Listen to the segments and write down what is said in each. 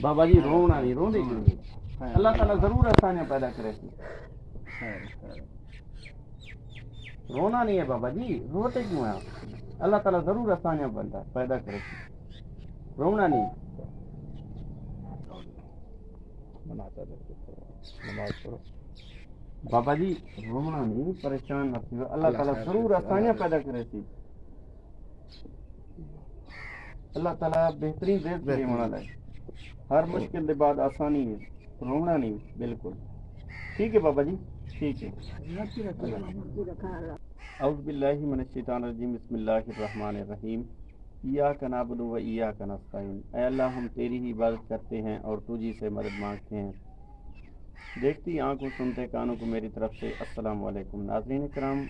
بابا جی رونا نہیں، رو دے گی اللہ تعالیٰ ضرور آسانیاں پیدا کرے گی. رونا نہیں ہے بابا جی، روتے کیوں ہیں آپ؟ اللہ تعالیٰ ضرور آسانیاں پیدا کرے گی، رونا نہیں. نماز پڑھو بابا جی، رونا نہیں، پریشان نہ تھیو، اللہ تعالیٰ ضرور آسانیاں پیدا کرے گی. اللہ تعالیٰ بہترین رزق دینے والا ہے. ہر مشکل کے بعد آسانی ہے، رونا نہیں. بالکل ٹھیک ہے بابا جی، ٹھیک ہے. اعوذ باللہ من الشیطان الرجیم، بسم اللہ الرحمن الرحیم. ایاک نعبد و ایاک نستعین. اے اللہ، ہم تیری ہی عبادت کرتے ہیں اور تجھی سے مدد مانگتے ہیں. دیکھتی آنکھوں، سنتے کانوں کو میری طرف سے السلام علیکم. ناظرین کرام،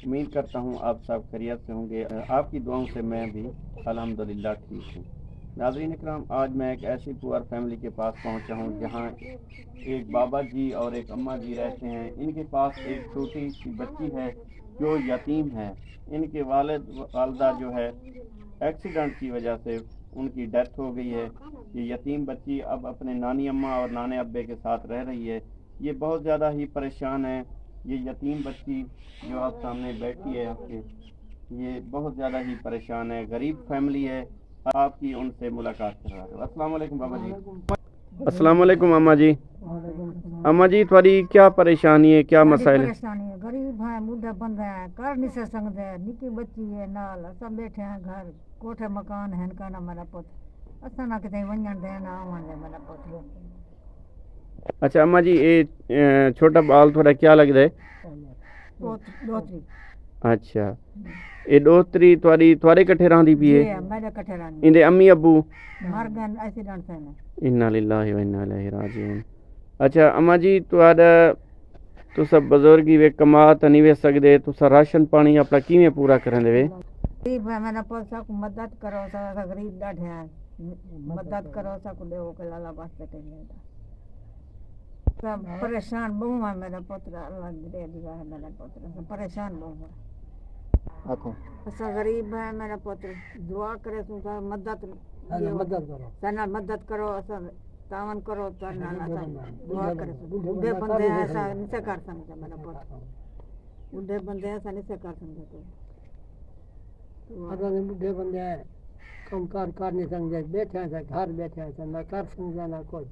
امید کرتا ہوں آپ سب خیریت سے ہوں گے. آپ کی دعاؤں سے میں بھی الحمدللہ ٹھیک ہوں. ناظرین کرام، آج میں ایک ایسی پور فیملی کے پاس پہنچا ہوں جہاں ایک بابا جی اور ایک اماں جی رہتے ہیں. ان کے پاس ایک چھوٹی سی بچی ہے جو یتیم ہے. ان کے والد والدہ جو ہے ایکسیڈنٹ کی وجہ سے ان کی ڈیتھ ہو گئی ہے. یہ یتیم بچی اب اپنے نانی اماں اور نانے ابے کے ساتھ رہ رہی ہے. یہ بہت زیادہ ہی پریشان ہے. یہ یتیم بچی جو آپ سامنے بیٹھی ہے آپ کے، یہ بہت زیادہ ہی پریشان ہے، غریب فیملی ہے. آپ کی ان سے ملاقات کر رہا ہے. السلام علیکم بابا جی. السلام علیکم اماں جی. اماں جی، تھوڑی کیا پریشانی ہے، کیا مسائل ہے؟ پریشانی ہے، غریب ہیں، بوڑھے بندے ہیں، کر نہیں سے سکتے، نکی بچی ہے نال، سب بیٹھے ہیں گھر، کوٹھے مکان ہیں کہنا میرا پوت اساں نہ کتے ونجن دے نہ آون دے میرا پوت. اچھا اماں جی، یہ چھوٹا بال تھوڑا کیا لگتا ہے؟ دوتری. اچھا، یہ دوتری تھوڑے کٹھے رہندی پئی ہے؟ میرے کٹھے رہندی. اندے امی ابو مر گئے ایکسیڈنٹ سے. انا للہ و انا الیہ راجعون. اچھا اماں جی، تسا بزرگی وے کما تے نہیں وے سکدے، تسا راشن پانی اپنا کیویں پورا کرن دے وے؟ غریب ہے میرا پوت، سب کو مدد کرو، سب غریب ڈاڈھے ہیں، مدد کرو، سب کو دیو کہ اللہ واسطے کہیں. سب پریشان بہو ہے میرا پوترا، اللہ دے دیا ہے میرا پوترا، سب پریشان بہو ہے. ایسا غریب ہے میرا پوتر، دعا کرے سو مدد کرو، مدد کرو، تعاون کرو، دعا کرے سو. بوڑھے بندے ایسا نہیں سے کر سکتے میرا پوتر، بوڑھے بندے ایسا نہیں سے کر سکتے. بوڑھے بندے ہیں، کام کار کر نہیں سکتے، بیٹھے ہیں گھر، بیٹھے ہیں نہ کر سکتے نہ کچھ.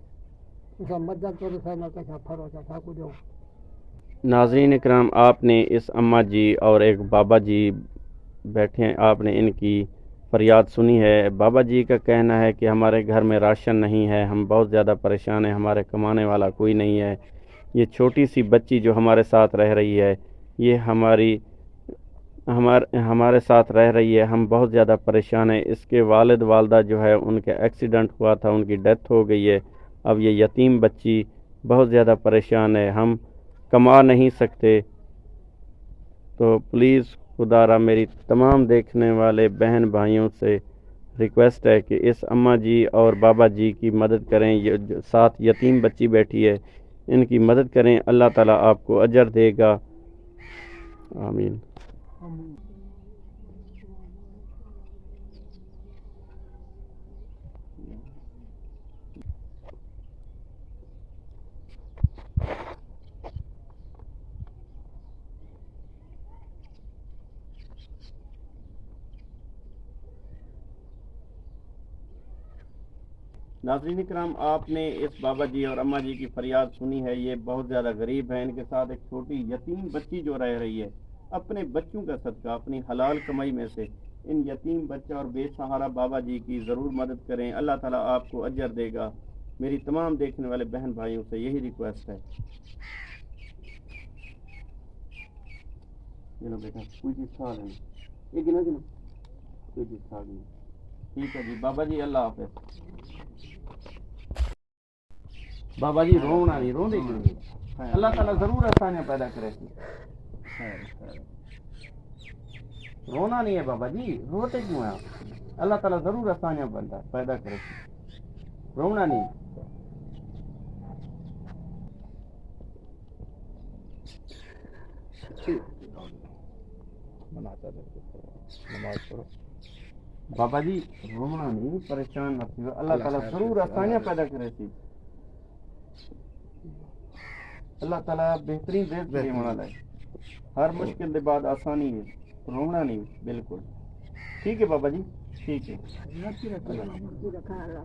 مدد کرو سا نہ کچھ پھرو سا ٹھاکو دو. ناظرین اکرام، آپ نے اس اماں جی اور ایک بابا جی بیٹھے ہیں، آپ نے ان کی فریاد سنی ہے. بابا جی کا کہنا ہے کہ ہمارے گھر میں راشن نہیں ہے، ہم بہت زیادہ پریشان ہیں، ہمارے کمانے والا کوئی نہیں ہے. یہ چھوٹی سی بچی جو ہمارے ساتھ رہ رہی ہے، یہ ہمارے ساتھ رہ رہی ہے، ہم بہت زیادہ پریشان ہیں. اس کے والد والدہ جو ہے ان کے ایکسیڈنٹ ہوا تھا، ان کی ڈیتھ ہو گئی ہے. اب یہ یتیم بچی بہت زیادہ پریشان ہے، ہم کما نہیں سکتے. تو پلیز خدا را میری تمام دیکھنے والے بہن بھائیوں سے ریکویسٹ ہے کہ اس اماں جی اور بابا جی کی مدد کریں. یہ جو ساتھ یتیم بچی بیٹھی ہے، ان کی مدد کریں، اللہ تعالیٰ آپ کو اجر دے گا. آمین. ناظرین کرام، آپ نے اس بابا جی اور اماں جی کی فریاد سنی ہے. یہ بہت زیادہ غریب ہیں، ان کے ساتھ ایک چھوٹی یتیم بچی جو رہ رہی ہے. اپنے بچوں کا صدقہ، اپنی حلال کمائی میں سے ان یتیم بچہ اور بے سہارا بابا جی کی ضرور مدد کریں، اللہ تعالیٰ آپ کو اجر دے گا. میری تمام دیکھنے والے بہن بھائیوں سے یہی ریکویسٹ ہے. بیٹا کوئی چیز کھا لینا، یہ گنا گنا کوئی چیز کھا لینا. ٹھیک ہے جی بابا جی، اللہ حافظ. بابا جی رونا نہیں، رو دے گی اللہ تعالیٰ ضرور آسانیاں پیدا کرے گی. رونا نہیں ہے بابا جی، روتے کیوں ہیں آپ؟ اللہ تعالیٰ ضرور آسانیاں پیدا کرے گی، رونا نہیں. نماز پڑھو. بابا جی رونا نہیں، پریشان نہ تھیو، اللہ تعالیٰ ضرور آسانیاں پیدا کرے سی، اللہ تعالیٰ بہترین ریت کے ہونا لائے، ہر مشکل کے بعد آسانی ہے، رونا نہیں بالکل. ٹھیک ہے بابا جی، ٹھیک ہے. رکھا اللہ